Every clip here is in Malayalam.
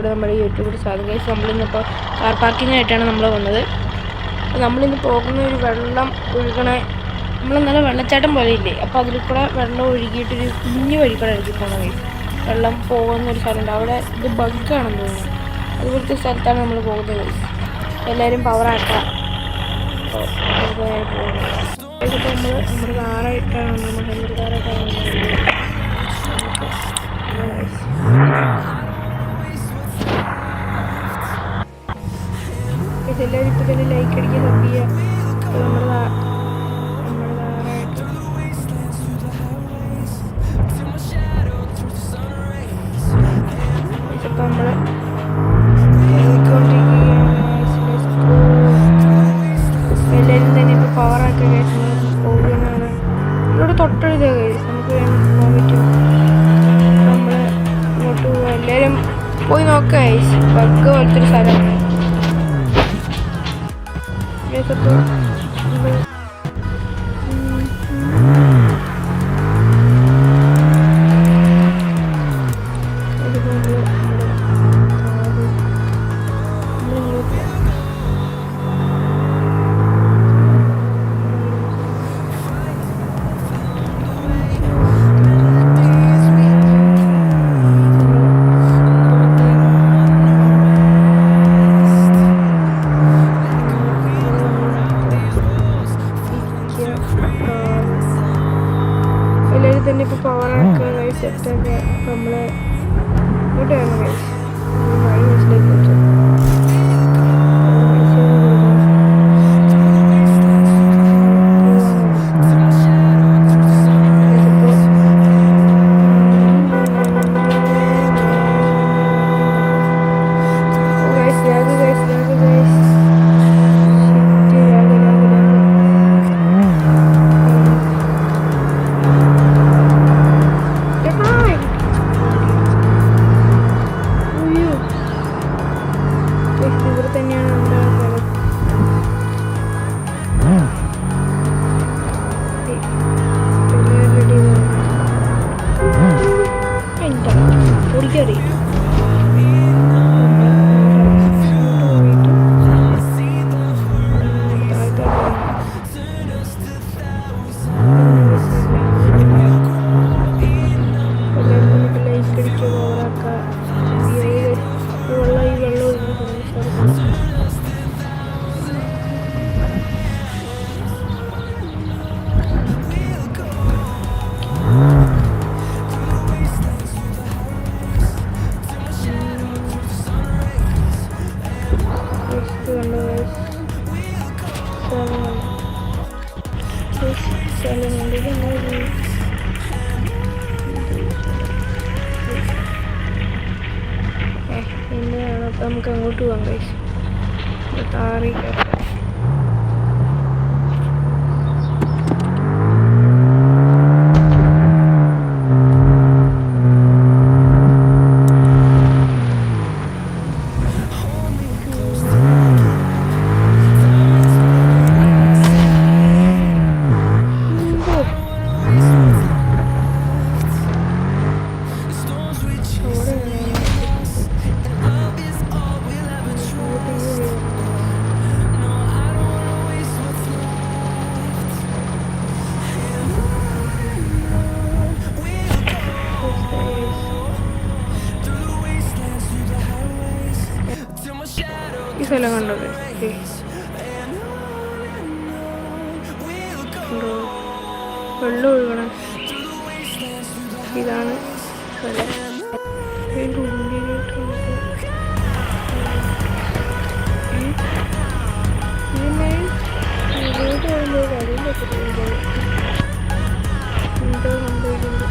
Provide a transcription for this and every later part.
ഇവിടെ നമ്മുടെ യൂട്യൂബിൽ സാധിക്കും ഗൈസ്. നമ്മളിന്നിപ്പോൾ കാർ പാർക്കിങ്ങിനായിട്ടാണ് നമ്മൾ വന്നത്. അപ്പോൾ നമ്മളിന്ന് പോകുന്ന ഒരു വെള്ളം ഒഴുകണ നമ്മളെന്നാലും വെള്ളച്ചാട്ടം പോലെ ഇല്ലേ, അപ്പോൾ അതിൽ കൂടെ വെള്ളം ഒഴുകിയിട്ടൊരു കുഞ്ഞു വഴി കൂടെ ഇറക്കി പോകണം ഗൈസ്. വെള്ളം പോകുന്നൊരു സ്ഥലമുണ്ട് അവിടെ. ഇത് ബഗ്ഗാണെന്ന് തോന്നുന്നു. അതുപോലത്തെ സ്ഥലത്താണ് നമ്മൾ പോകുന്നത് ഗൈസ്. എല്ലാവരും പവറാക്കാം. അപ്പോൾ നമ്മൾ നമ്മുടെ കാറായിട്ടാണ് മഹേന്ദ്ര കാറായിട്ടാണ് ഇതെല്ലാവരും ഇപ്പോൾ തന്നെ ലൈക്ക് അടിക്കുക, സബ് ചെയ്യുക. അപ്പോൾ നമ്മുടെ കാറായിട്ട് ഇപ്പം നമ്മൾ എല്ലാവരും തന്നെ ഇപ്പോൾ പവറാക്കുക കേസ് പോകുന്നതാണ്. ഇവിടെ തൊട്ടടുത്ത കേസ് നമുക്ക് പോകാൻ പറ്റും. നമ്മൾ ഇങ്ങോട്ട് പോവുക, എല്ലാവരും പോയി നോക്കുക കേസ്. ബഗ്ഗ് പോലത്തൊരു സ്ഥലമാണ് കേസപ്പോൾ. എല്ലാവരും തന്നെ ഇപ്പോൾ പവറാക്കുക ഗൈസ്, സെറ്റാക്കുക. നമ്മൾ ഇങ്ങോട്ട് വേണം ഗൈസ്. വഴി മനസ്സിലേക്ക് പറ്റും. ഇവിടെ തന്നെയാണ് നമ്മുടെ ഓടിക്കറിയില്ല. പിന്നെയാണ് അപ്പം നമുക്ക് അങ്ങോട്ട് പോകാം ഗൈസ്. കാറി കയറാം. ഈ സ്ഥലം കണ്ടത് വെള്ളം ഒഴുകണം. ഇതാണ് സ്ഥലം. ഇതിൻ്റെ ഉള്ളിലേക്ക് ഇതിനെ ഇങ്ങോട്ട് വരുമ്പോൾ കടയിലൊക്കെ പോകുമ്പോൾ എന്തോ സംഭവിക്കുന്നത്.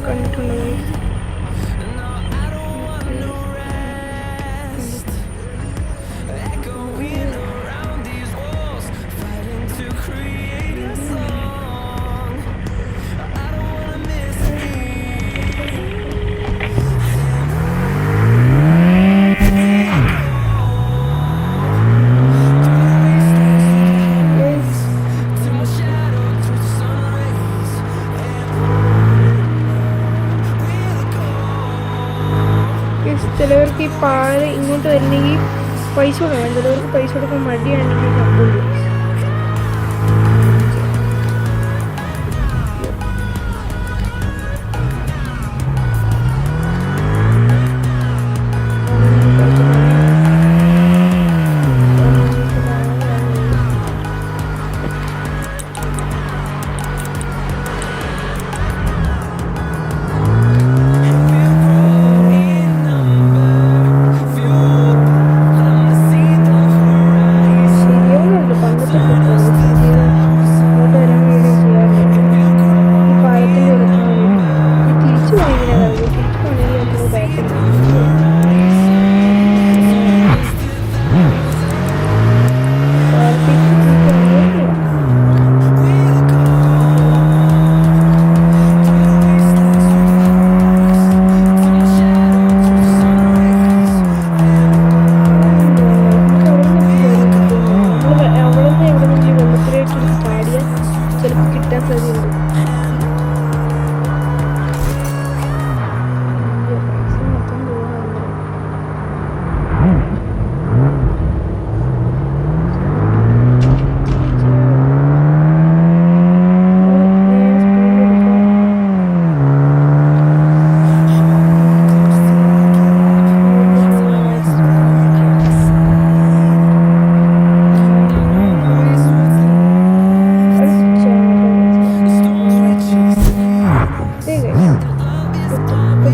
കണ്ടിട്ടുള്ളത് വരണമെങ്കിൽ പൈസ കൊടുക്കണം. ചിലവർക്ക് പൈസ കൊടുക്കാൻ മടിയാണെങ്കിൽ സംഭവം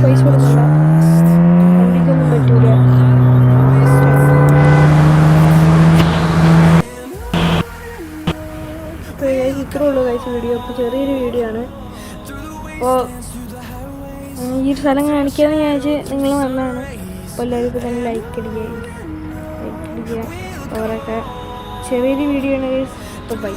പൈസ കൊടുക്കണ്ട, വണ്ടിക്കൊന്നും പറ്റൂല. ഇത്രേ ഉള്ളൂ കഴിച്ച വീഡിയോ. അപ്പോൾ ചെറിയൊരു വീഡിയോ ആണ്. അപ്പോൾ ഈ ഒരു സ്ഥലം കാണിക്കാമെന്ന് വിചാരിച്ച് നിങ്ങൾ വന്നതാണ്. അപ്പോൾ എല്ലാവരും ഇപ്പോൾ തന്നെ ലൈക്ക് അടിക്കുക. അവരൊക്കെ ചെറിയൊരു വീഡിയോ ആണ്. അപ്പോൾ ബൈ.